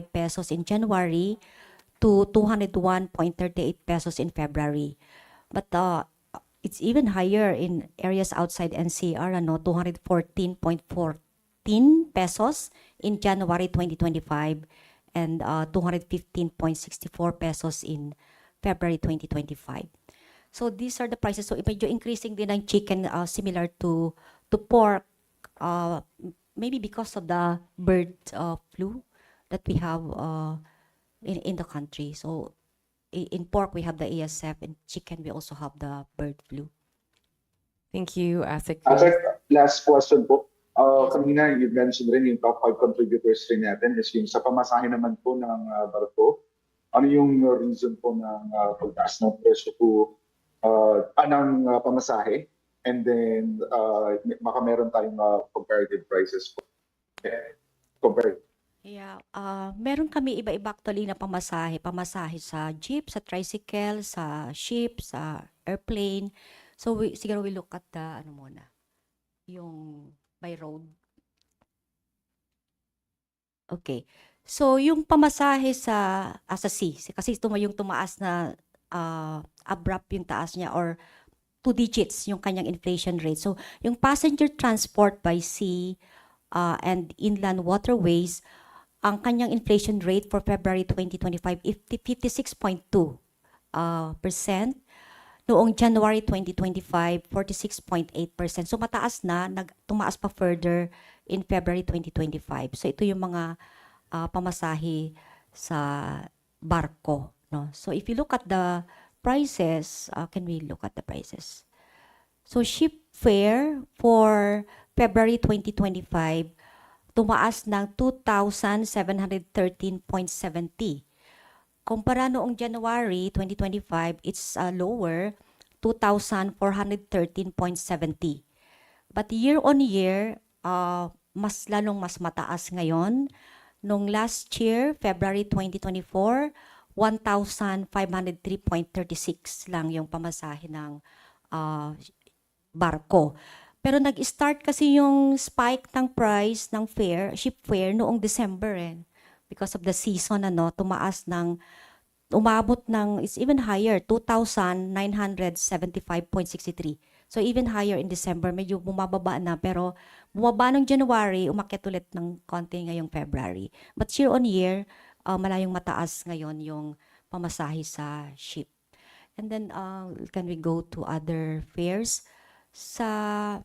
pesos in January to 201.38 pesos in February. But it's even higher in areas outside NCR, 214.14 pesos in January 2025 and 215.64 pesos in February 2025. So these are the prices. So medyo increasing din ang chicken similar to pork, maybe because of the bird flu that we have in the country. So in pork we have the ASF, and chicken we also have the bird flu. Thank you, Asik. Asset, last question po. Yes. Kanina you mentioned rin yung top 5 contributors rin natin is yung sa pamasahe naman po ng barko. Ano yung reason po ng pagtaas ng presyo po ng pamasahe? And then baka meron tayong comparative prices po. Compare. Yeah, meron kami iba-iba actually na pamasahe. Pamasahe sa jeep, sa tricycle, sa ship, sa airplane. So siguro we look at the yung by road. Okay. So yung pamasahe sa sea, kasi yung tumaas na abrupt yung taas niya, or 2 digits yung kanyang inflation rate. So yung passenger transport by sea and inland waterways, ang kanyang inflation rate for February 2025 is 56.2%. Noong January 2025, 46.8%. So mataas na, tumaas pa further in February 2025. So ito yung mga pamasahe sa barko, no? So if you look at the prices, can we look at the prices? So ship fare for February 2025 tumaas ng 2,713.70. Kumpara noong January 2025, it's lower, 2,413.70. But year on year, mas mataas ngayon. Nung last year, February 2024, 1,503.36 lang yung pamasahe ng barko. Pero nag-start kasi yung spike ng price ng fare, ship fare noong December because of the season, tumaas ng umabot ng, it's even higher, 2,975.63. So even higher in December, medyo bumababa na, pero bumaba ng January, umakyat ulit ng konti ngayong February. But year on year, malayong mataas ngayon yung pamasahe sa ship. And then, can we go to other fares? Sa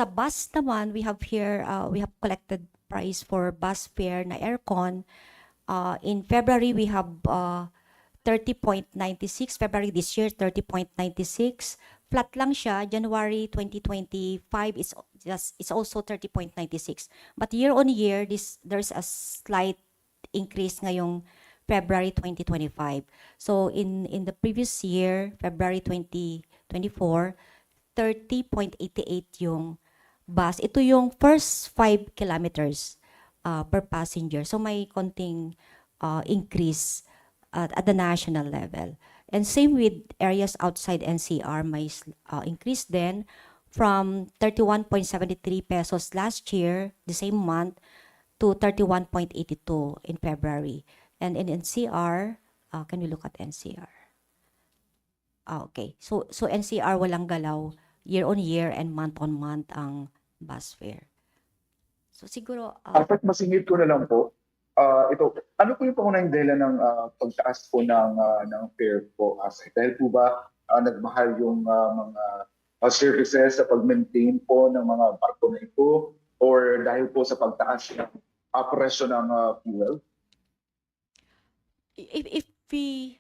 bus naman, we have here, we have collected price for bus fare na aircon. In February, we have 30.96. February this year, 30.96. Flat lang siya. January 2025 is also 30.96. But year on year, there's a slight increase ngayong February 2025. So in the previous year, February 2024, 30.88 yung bus. Ito yung first 5 kilometers per passenger. So may konting increase at the national level. And same with areas outside NCR, may increase then from 31.73 pesos last year, the same month, to 31.82 in February. And in NCR, can we look at NCR? Okay. So NCR walang galaw, year on year and month on month ang bus fare. So siguro, At masingit ko na lang po, ito, ano po yung pangunahing dahilan ng pagtaas po ng fare po, Asay? Dahil po ba nagmahal yung mga services sa pag-maintain po ng mga barko na ito, or dahil po sa pagtaas ng presyo ng fuel? if we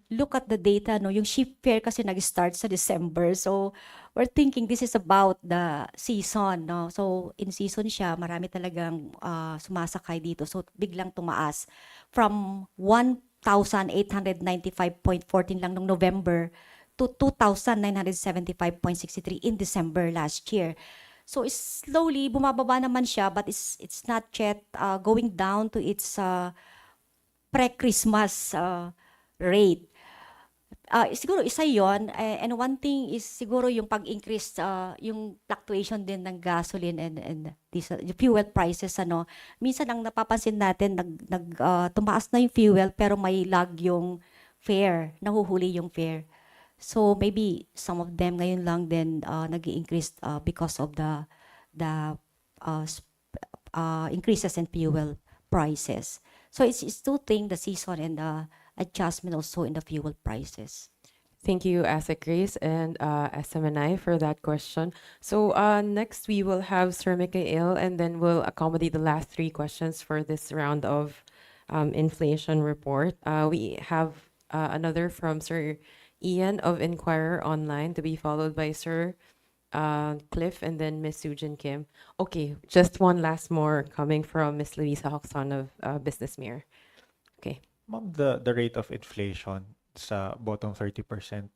look at the data, no, yung ship fare kasi nag-start sa December. So we're thinking this is about the season, no. So in season siya, marami talagang sumasakay dito. So biglang tumaas from 1,895.14 lang nung November to 2,975.63 in December last year. So it's slowly bumababa naman siya, but it's not yet going down to its pre-Christmas rate. Siguro isa yon, and one thing is siguro yung pag-increase, yung fluctuation din ng gasoline and diesel, yung fuel prices, ano. Minsan ang napapansin natin, tumaas na yung fuel pero may lag yung fare, nahuhuli yung fare. So maybe some of them ngayon lang din nag-i-increase because of the increases in fuel prices. So it's two things, the season and the adjustment also in the fuel prices. Thank you, Asik Grace and SMNI for that question. So next we will have Sir Mikhail, and then we'll accommodate the last three questions for this round of inflation report. We have another from Sir Ian of Inquirer Online, to be followed by Sir Cliff and then Miss Sujin Kim. Okay, just one last more coming from Miss Luisa Hoxon of Business Mirror. Okay. Ma'am, the rate of inflation sa bottom 30%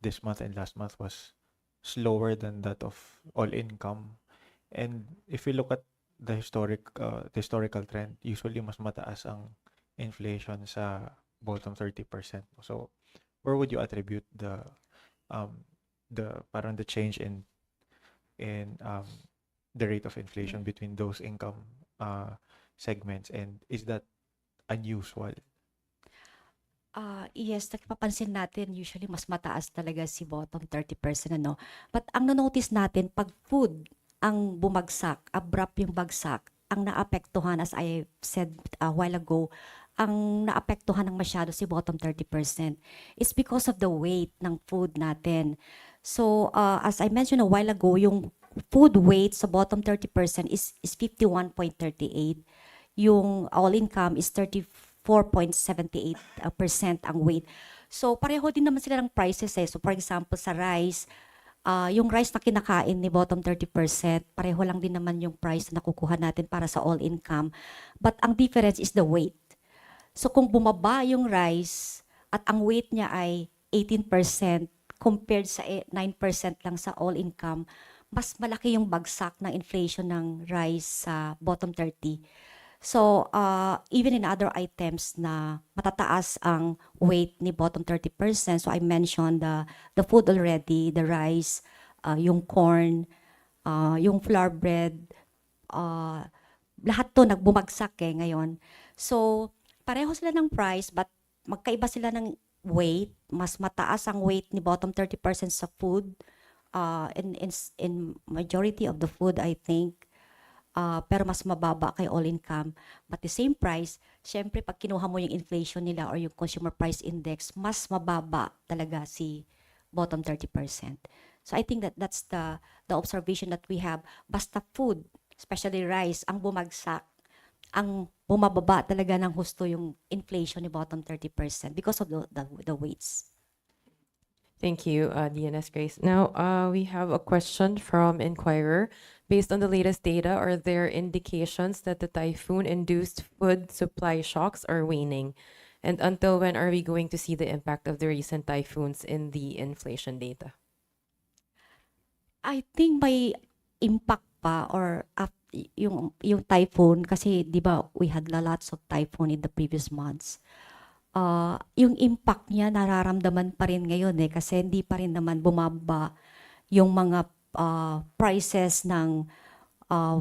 this month and last month was slower than that of all income. And if you look at the historical trend, usually mas mataas ang inflation sa bottom 30%. So where would you attribute the parang the change in the rate of inflation between those income segments, and is that unusual? Yes, napapansin natin usually mas mataas talaga si bottom 30%, ano. But ang no-notice natin, pag food ang bumagsak, abrupt yung bagsak, ang naapektuhan, as I said a while ago, ang naapektuhan ng masyado si bottom 30%. It's because of the weight ng food natin. So, as I mentioned a while ago, yung food weight sa bottom 30% is 51.38. Yung all income is 34.78% ang weight. So pareho din naman sila ng prices eh. So for example, sa rice, yung rice na kinakain ni bottom 30%, pareho lang din naman yung price na nakukuha natin para sa all income. But ang difference is the weight. So kung bumaba yung rice at ang weight niya ay 18% compared sa 9% lang sa all income, mas malaki yung bagsak ng inflation ng rice sa bottom 30. So, even in other items na matataas ang weight ni bottom 30%, so I mentioned the food already, the rice, yung corn, yung flour bread, lahat to nagbumagsak eh ngayon. So, pareho sila ng price but magkaiba sila ng weight. Mas mataas ang weight ni bottom 30% sa food. In majority of the food, I think, pero mas mababa kay all income. But the same price, syempre pag kinuha mo yung inflation nila or yung consumer price index, mas mababa talaga si bottom 30%. So I think that's the observation that we have. Basta food, especially rice, ang bumagsak, ang bumababa talaga ng husto yung inflation ni bottom 30% because of the weights. Thank you, DNS Grace. Now, we have a question from Inquirer. Based on the latest data, are there indications that the typhoon-induced food supply shocks are waning? And until when are we going to see the impact of the recent typhoons in the inflation data? I think may impact pa or yung typhoon kasi 'di ba we had lots of typhoon in the previous months. yung impact niya nararamdaman pa rin ngayon kasi hindi pa rin naman bumaba yung mga prices ng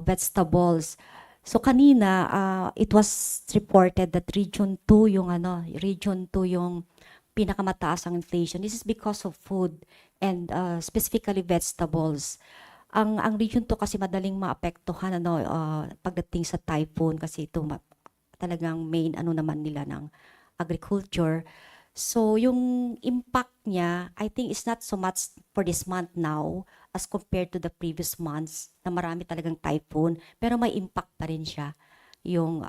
vegetables. So kanina it was reported that region 2 yung pinakamataas ang inflation. This is because of food and specifically vegetables. Ang region 2 kasi madaling maapektuhan pagdating sa typhoon kasi ito talagang main naman nila ng agriculture. So yung impact niya, I think is not so much for this month now as compared to the previous months na marami talagang typhoon, pero may impact pa rin siya yung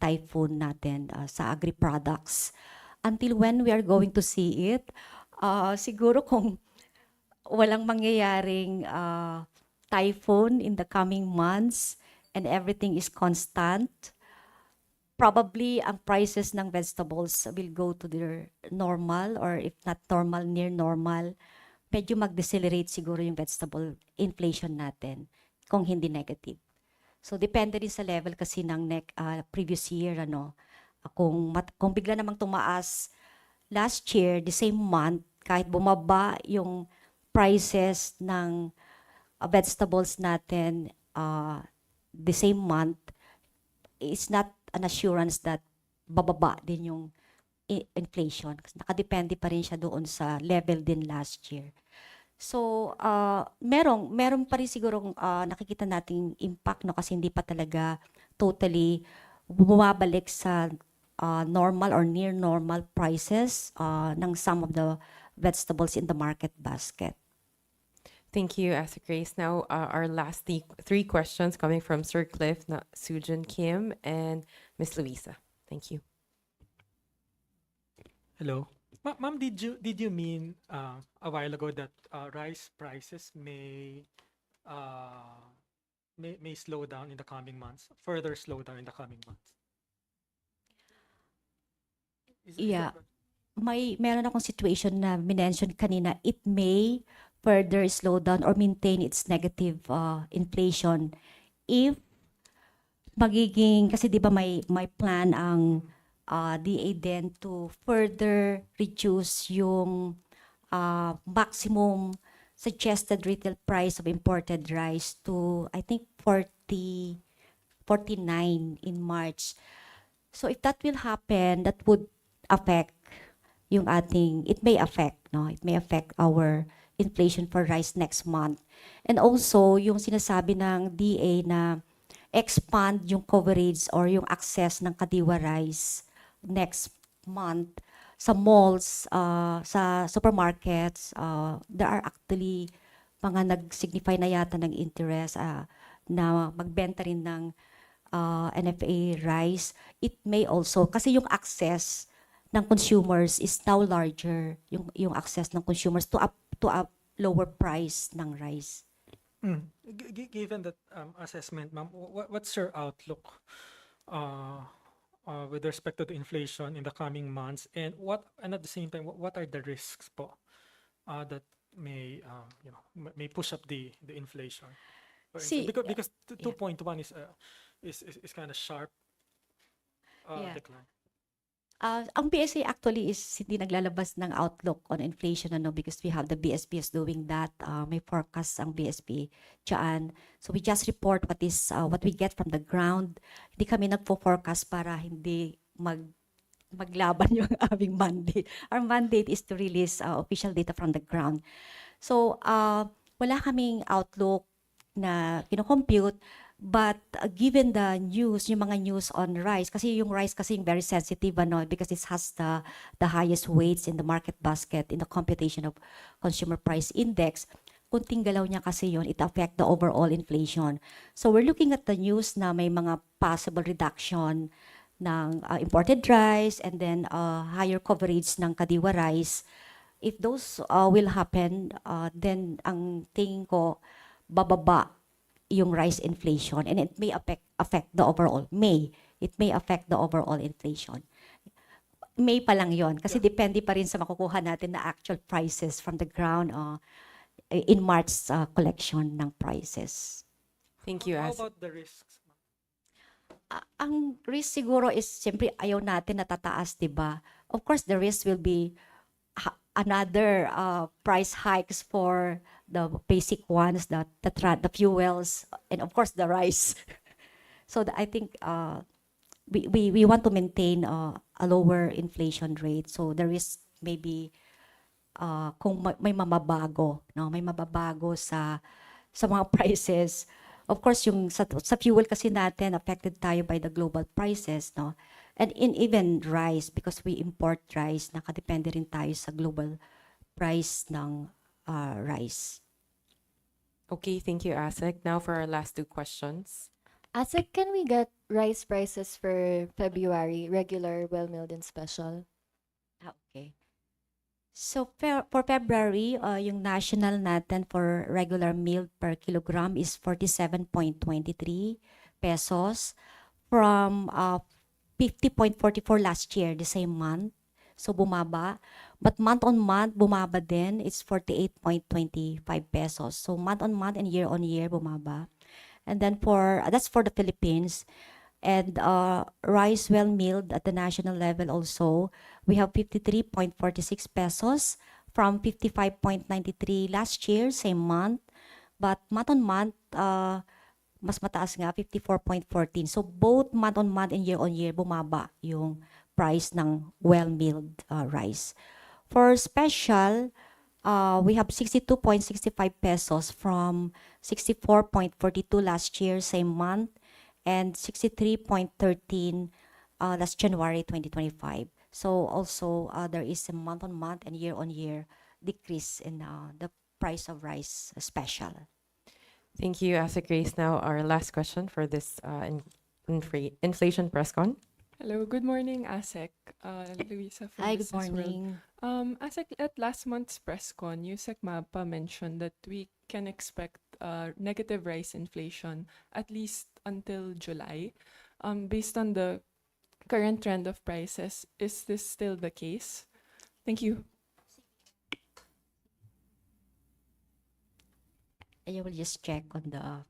typhoon natin sa agri-products. Until when we are going to see it, siguro kung walang mangyayaring typhoon in the coming months and everything is constant, probably ang prices ng vegetables will go to their normal or if not normal, near normal. Medyo mag-decelerate siguro yung vegetable inflation natin kung hindi negative. So depende rin sa level kasi ng previous year kung bigla namang tumaas last year the same month kahit bumaba yung prices ng vegetables natin the same month, it's not an assurance that bababa din yung inflation kasi nakadepende pa rin siya doon sa level din last year. So, meron pa rin sigurong nakikita nating impact kasi hindi pa talaga totally bumabalik sa normal or near normal prices ng some of the vegetables in the market basket. Thank you, Asa Grace. Now, our last three questions coming from Sir Cliff, Sujin Kim, and Miss Luisa. Thank you. Hello. Ma'am, did you mean a while ago that rice prices may slow down in the coming months, further slow down in the coming months? Yeah. Meron akong situation na minention kanina, it may further slow down or maintain its negative inflation if magiging, kasi di ba may plan ang DA din to further reduce yung maximum suggested retail price of imported rice to, I think, 49 in March. So if that will happen, that would affect yung it may affect our inflation for rice next month. And also, yung sinasabi ng DA na expand yung coverage or yung access ng Kadiwa rice next month sa malls, sa supermarkets, there are actually mga nag-signify na yata ng interest na magbenta rin ng NFA rice. It may also, kasi yung access ng consumers is now larger, yung access ng consumers to a lower price ng rice. Given that assessment, ma'am, what's your outlook with respect to the inflation in the coming months, and at the same time, what are the risks po that may push up the inflation? Because 2.1 is kind of sharp decline. Ang BSA actually is hindi naglalabas ng outlook on inflation because we have the BSP doing that. May forecast ang BSP dyan. So we just report what we get from the ground. Hindi kami nagpo-forecast para hindi maglaban yung aming mandate. Our mandate is to release official data from the ground. So wala kaming outlook na kino-compute. But given the news, yung mga news on rice, kasi yung rice kasi very sensitive because it has the highest weights in the market basket in the computation of consumer price index. Kunting galaw niya kasi yun, it affect the overall inflation. So we're looking at the news na may mga possible reduction ng imported rice and then higher coverage ng Kadiwa rice. If those will happen, then ang tingin ko bababa yung rice inflation and it may affect the overall inflation. May pa lang yon kasi depende pa rin sa makukuha natin na actual prices from the ground in March collection ng prices. Thank you, How Asa. about the risks, ma'am? Ang risk siguro is siyempre ayaw natin na tataas, 'di ba? Of course, the risk will be another price hikes for the basic ones, the fuels, and of course the rice. So I think we want to maintain a lower inflation rate. So the risk maybe kung may mamabago, no, may mababago sa mga prices. Of course, yung sa fuel kasi natin, affected tayo by the global prices, no? And in even rice, because we import rice, nakadepende rin tayo sa global price ng rice. Okay, thank you, Asik. Now for our last two questions. Asik, can we get rice prices for February, regular, well-milled, and special? Okay. So for February, yung national natin for regular meal per kilogram is 47.23 pesos from 50.44 last year, the same month. So bumaba. But month on month, bumaba din. It's 48.25 pesos. So month on month and year on year, bumaba. And then that's for the Philippines. And rice well milled at the national level also, we have 53.46 pesos from 55.93 last year, same month. But month on month, mas mataas nga, 54.14. So both month on month and year on year, bumaba yung price ng well milled rice. For special, we have 62.65 pesos from 64.42 last year, same month, and 63.13 last January 2025. So also there is a month-on-month and year-on-year decrease in the price of rice special. Thank you, Asik Grace. Now our last question for this inflation press con. Hello, good morning, ASEC. Luisa from Hi, good Business World. morning. ASEC, at last month's press con, Yusek Mapa mentioned that we can expect negative rice inflation at least until July. Based on the current trend of prices, is this still the case? Thank you. I will just check on the...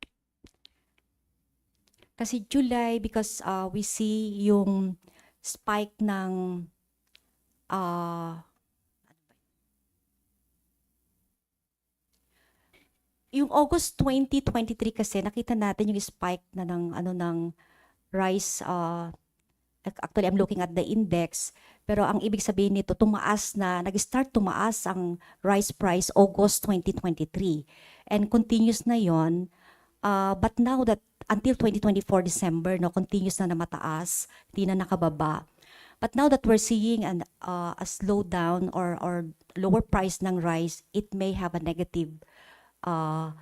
Kasi July, because we see yung spike ng yung August 2023 kasi nakita natin yung spike na ng rice. Actually, I'm looking at the index, pero ang ibig sabihin nito, nag-start tumaas ang rice price August 2023 and continuous na yon. But now that until 2024 December, no, continuous na mataas, hindi na nakababa. But now that we're seeing a slowdown or lower price ng rice, it may have a negative. Our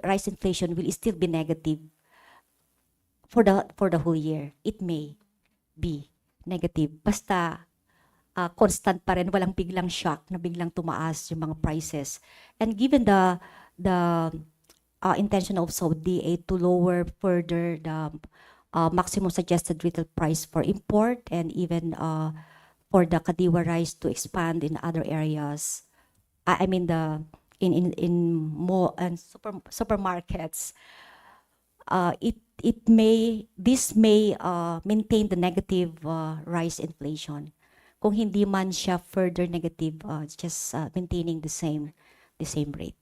rice inflation will still be negative for the whole year. It may be negative. Basta constant pa rin, walang biglang shock na biglang tumaas yung mga prices. And given the intention of SODA to lower further the maximum suggested retail price for import and even for the Kadiwa rice to expand in other areas. I mean in mall and supermarkets. This may maintain the negative rice inflation. Kung hindi man siya further negative, just maintaining the same rate.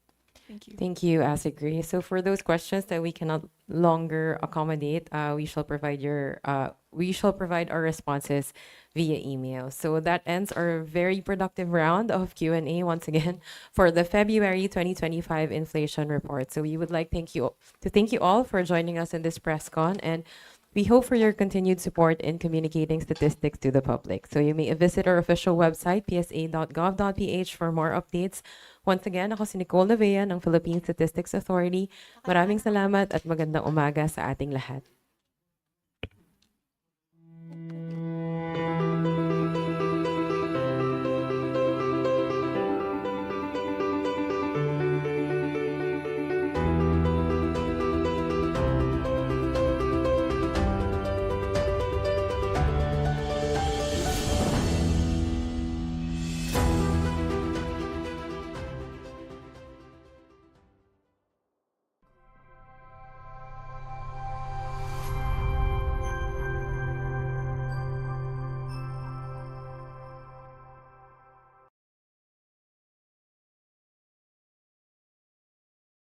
Thank you. Thank you, Asik Grace. So for those questions that we cannot longer accommodate, we shall provide our responses via email. So that ends our very productive round of Q&A once again for the February 2025 inflation report. So we would like to thank you all for joining us in this press con, and we hope for your continued support in communicating statistics to the public. So you may visit our official website, psa.gov.ph, for more updates. Once again, ako si Nicole Navea ng Philippine Statistics Authority. Maraming salamat at magandang umaga sa ating lahat.